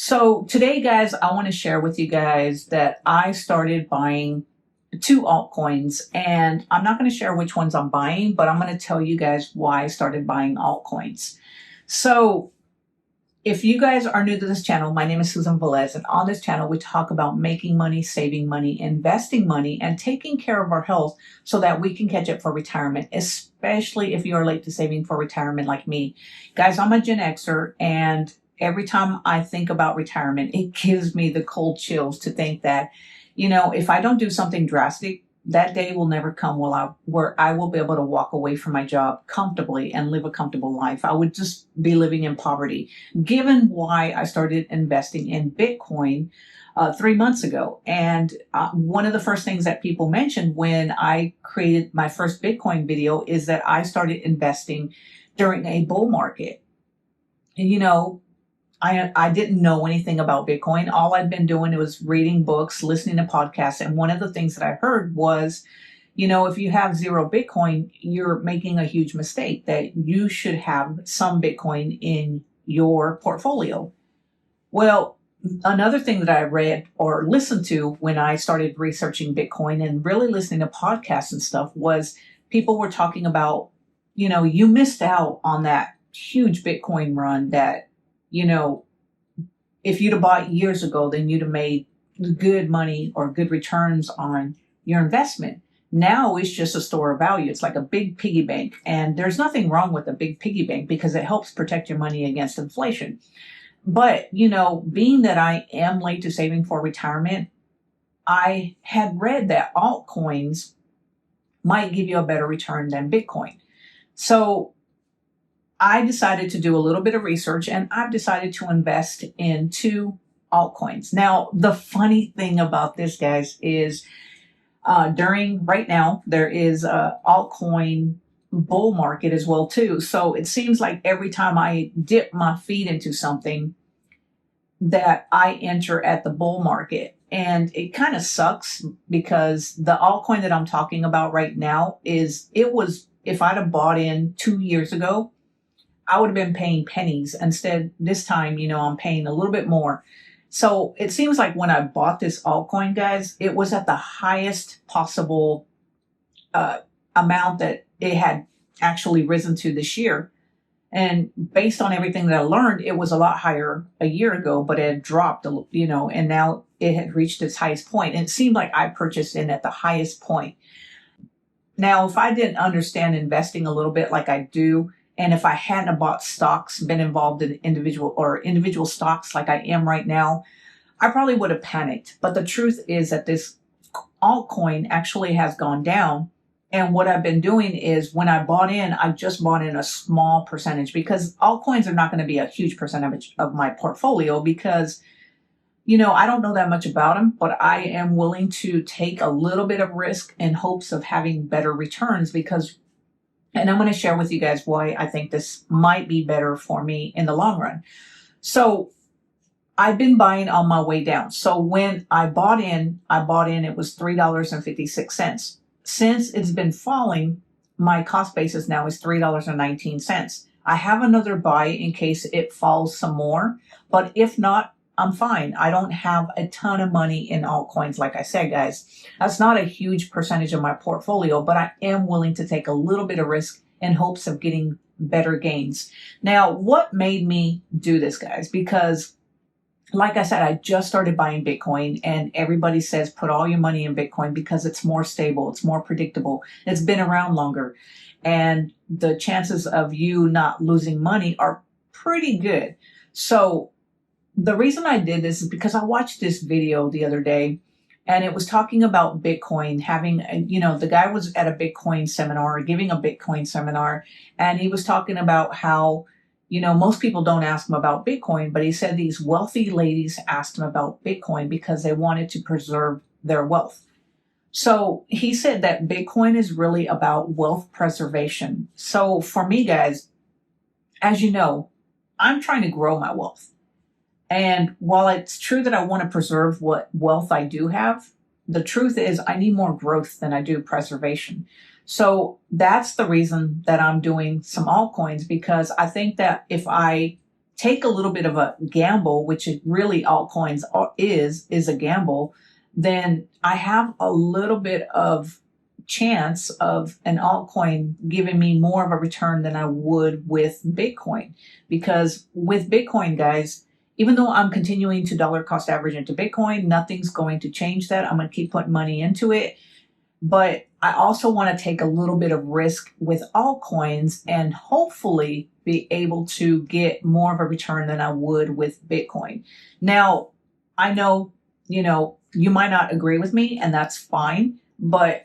So today, guys, I want to share with you guys that I started buying two altcoins, and I'm not going to share which ones I'm buying, but I'm going to tell you guys why I started buying altcoins. So if you guys are new to this channel, my name is Susan Velez, and on this channel, we talk about making money, saving money, investing money, and taking care of our health so that we can catch up for retirement, especially if you are late to saving for retirement like me. Guys, I'm a Gen Xer, and every time I think about retirement, it gives me the cold chills to think that, if I don't do something drastic, that day will never come where I will be able to walk away from my job comfortably and live a comfortable life. I would just be living in poverty, given why I started investing in Bitcoin 3 months ago. And one of the first things that people mentioned when I created my first Bitcoin video is that I started investing during a bull market. And, I didn't know anything about Bitcoin. All I'd been doing was reading books, listening to podcasts. And one of the things that I heard was, if you have zero Bitcoin, you're making a huge mistake, that you should have some Bitcoin in your portfolio. Well, another thing that I read or listened to when I started researching Bitcoin and really listening to podcasts and stuff was people were talking about, you missed out on that huge Bitcoin run that, if you'd have bought years ago, then you'd have made good money or good returns on your investment. Now it's just a store of value. It's like a big piggy bank. And there's nothing wrong with a big piggy bank because it helps protect your money against inflation. But, being that I am late to saving for retirement, I had read that altcoins might give you a better return than Bitcoin. So I decided to do a little bit of research, and I've decided to invest in two altcoins. Now, the funny thing about this, guys, is right now, there is a altcoin bull market as well, too. So it seems like every time I dip my feet into something that I enter at the bull market. And it kind of sucks because the altcoin that I'm talking about right now if I'd have bought in 2 years ago, I would have been paying pennies. Instead, this time, I'm paying a little bit more. So it seems like when I bought this altcoin, guys, it was at the highest possible amount that it had actually risen to this year. And based on everything that I learned, it was a lot higher a year ago, but it had dropped, and now it had reached its highest point. And it seemed like I purchased in at the highest point. Now, if I didn't understand investing a little bit like I do, and if I hadn't bought stocks, been involved in individual stocks like I am right now, I probably would have panicked. But the truth is that this altcoin actually has gone down. And what I've been doing is when I bought in, I just bought in a small percentage because altcoins are not going to be a huge percentage of my portfolio because, I don't know that much about them, but I am willing to take a little bit of risk in hopes of having better returns and I'm going to share with you guys why I think this might be better for me in the long run. So I've been buying on my way down. So when I bought in, it was $3.56. Since it's been falling, my cost basis now is $3.19. I have another buy in case it falls some more, but if not, I'm fine. I don't have a ton of money in altcoins. Like I said, guys, that's not a huge percentage of my portfolio, but I am willing to take a little bit of risk in hopes of getting better gains. Now, what made me do this, guys? Because like I said, I just started buying Bitcoin and everybody says, put all your money in Bitcoin because it's more stable. It's more predictable. It's been around longer. And the chances of you not losing money are pretty good. So the reason I did this is because I watched this video the other day and it was talking about Bitcoin having, the guy was at a Bitcoin seminar, giving a Bitcoin seminar, and he was talking about how, most people don't ask him about Bitcoin, but he said these wealthy ladies asked him about Bitcoin because they wanted to preserve their wealth. So he said that Bitcoin is really about wealth preservation. So for me, guys, as you know, I'm trying to grow my wealth. And while it's true that I want to preserve what wealth I do have, the truth is I need more growth than I do preservation. So that's the reason that I'm doing some altcoins, because I think that if I take a little bit of a gamble, which it really altcoins is a gamble, then I have a little bit of chance of an altcoin giving me more of a return than I would with Bitcoin. Because with Bitcoin, guys, even though I'm continuing to dollar cost average into Bitcoin, nothing's going to change that. I'm going to keep putting money into it. But I also want to take a little bit of risk with altcoins and hopefully be able to get more of a return than I would with Bitcoin. Now, I know, you might not agree with me, and that's fine, but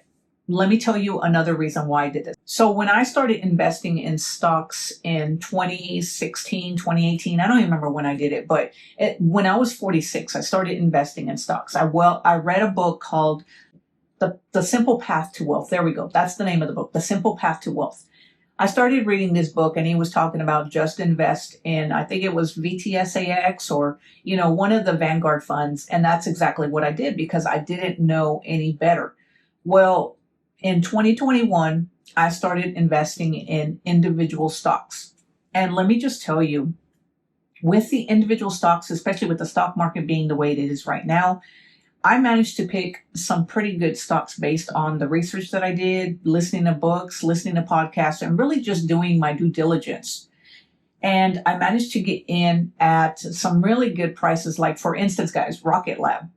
let me tell you another reason why I did this. So when I started investing in stocks in 2016, 2018, I don't even remember when I did it, but when I was 46, I started investing in stocks. I read a book called the Simple Path to Wealth. There we go. That's the name of the book, The Simple Path to Wealth. I started reading this book and he was talking about just invest in, I think it was VTSAX or, one of the Vanguard funds. And that's exactly what I did because I didn't know any better. Well, in 2021, I started investing in individual stocks. And let me just tell you, with the individual stocks, especially with the stock market being the way it is right now, I managed to pick some pretty good stocks based on the research that I did, listening to books, listening to podcasts, and really just doing my due diligence. And I managed to get in at some really good prices. Like, for instance, guys, Rocket Lab.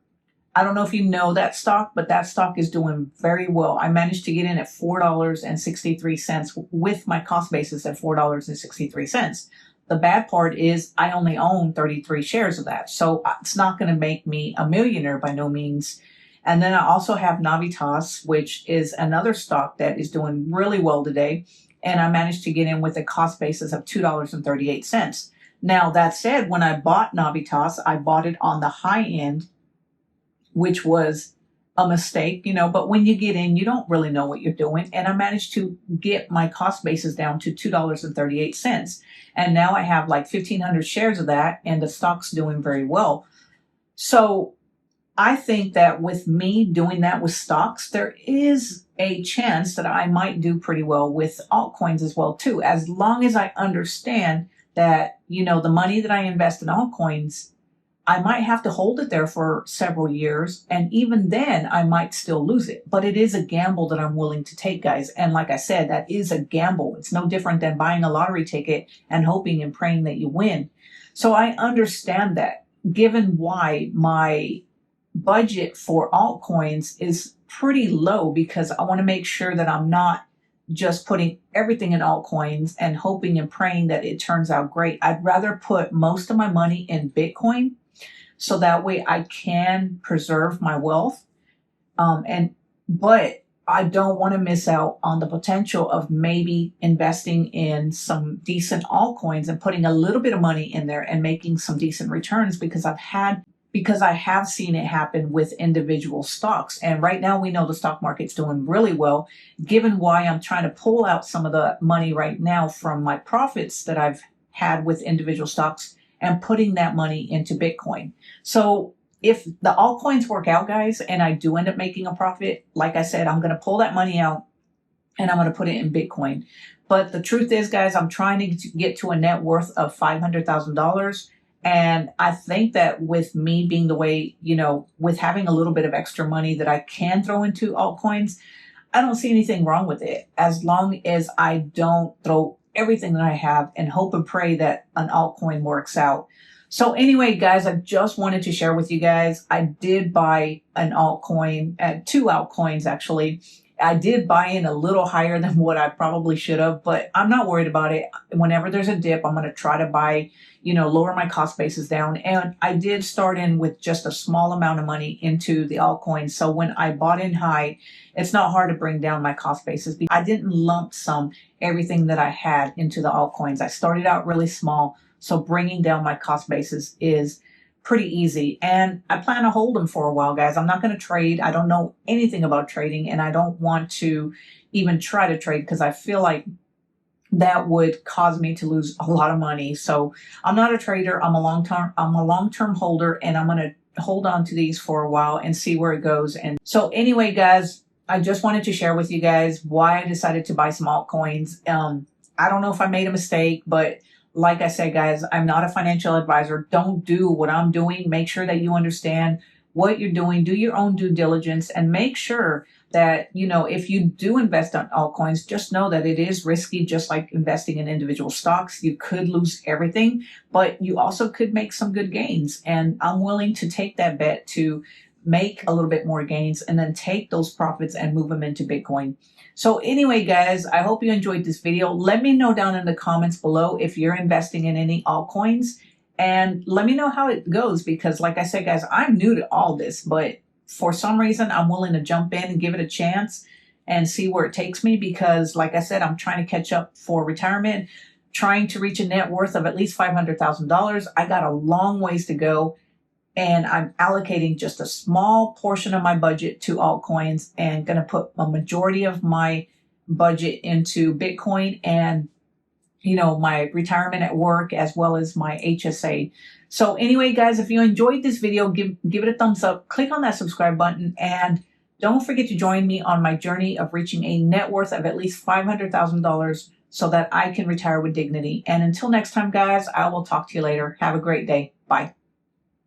I don't know if you know that stock, but that stock is doing very well. I managed to get in at $4.63 with my cost basis at $4.63. The bad part is I only own 33 shares of that. So it's not going to make me a millionaire by no means. And then I also have Navitas, which is another stock that is doing really well today. And I managed to get in with a cost basis of $2.38. Now, that said, when I bought Navitas, I bought it on the high end, which was a mistake, but when you get in, you don't really know what you're doing. And I managed to get my cost basis down to $2.38. And now I have like 1,500 shares of that and the stock's doing very well. So I think that with me doing that with stocks, there is a chance that I might do pretty well with altcoins as well too, as long as I understand that, the money that I invest in altcoins, I might have to hold it there for several years. And even then I might still lose it, but it is a gamble that I'm willing to take, guys. And like I said, that is a gamble. It's no different than buying a lottery ticket and hoping and praying that you win. So I understand that, given why my budget for altcoins is pretty low, because I want to make sure that I'm not just putting everything in altcoins and hoping and praying that it turns out great. I'd rather put most of my money in Bitcoin, so that way I can preserve my wealth. But I don't want to miss out on the potential of maybe investing in some decent altcoins and putting a little bit of money in there and making some decent returns, because I have seen it happen with individual stocks. And right now we know the stock market's doing really well, given why I'm trying to pull out some of the money right now from my profits that I've had with individual stocks and putting that money into Bitcoin. So if the altcoins work out, guys, and I do end up making a profit, like I said, I'm going to pull that money out and I'm going to put it in Bitcoin. But the truth is, guys, I'm trying to get to a net worth of $500,000. And I think that with me being the way, with having a little bit of extra money that I can throw into altcoins, I don't see anything wrong with it, as long as I don't throw everything that I have and hope and pray that an altcoin works out. So anyway, guys, I just wanted to share with you guys, I did buy an altcoin, two altcoins actually. I did buy in a little higher than what I probably should have, but I'm not worried about it. Whenever there's a dip, I'm going to try to buy, lower my cost basis down. And I did start in with just a small amount of money into the altcoins. So when I bought in high, it's not hard to bring down my cost basis. I didn't lump sum everything that I had into the altcoins. I started out really small. So bringing down my cost basis is pretty easy. And I plan to hold them for a while, guys. I'm not going to trade. I don't know anything about trading, and I don't want to even try to trade because I feel like that would cause me to lose a lot of money. So I'm not a trader. I'm a long-term holder, and I'm going to hold on to these for a while and see where it goes. And so anyway, guys, I just wanted to share with you guys why I decided to buy some altcoins. I don't know if I made a mistake, but like I said, guys, I'm not a financial advisor. Don't do what I'm doing. Make sure that you understand what you're doing. Do your own due diligence and make sure that, if you do invest on altcoins, just know that it is risky, just like investing in individual stocks. You could lose everything, but you also could make some good gains. And I'm willing to take that bet to make a little bit more gains and then take those profits and move them into Bitcoin. So anyway, guys, I hope you enjoyed this video. Let me know down in the comments below if you're investing in any altcoins, and let me know how it goes, because like I said, guys, I'm new to all this, but for some reason, I'm willing to jump in and give it a chance and see where it takes me, because like I said, I'm trying to catch up for retirement, trying to reach a net worth of at least $500,000. I got a long ways to go, and I'm allocating just a small portion of my budget to altcoins and going to put a majority of my budget into Bitcoin and, my retirement at work as well as my HSA. So anyway, guys, if you enjoyed this video, give it a thumbs up, click on that subscribe button, and don't forget to join me on my journey of reaching a net worth of at least $500,000 so that I can retire with dignity. And until next time, guys, I will talk to you later. Have a great day. Bye.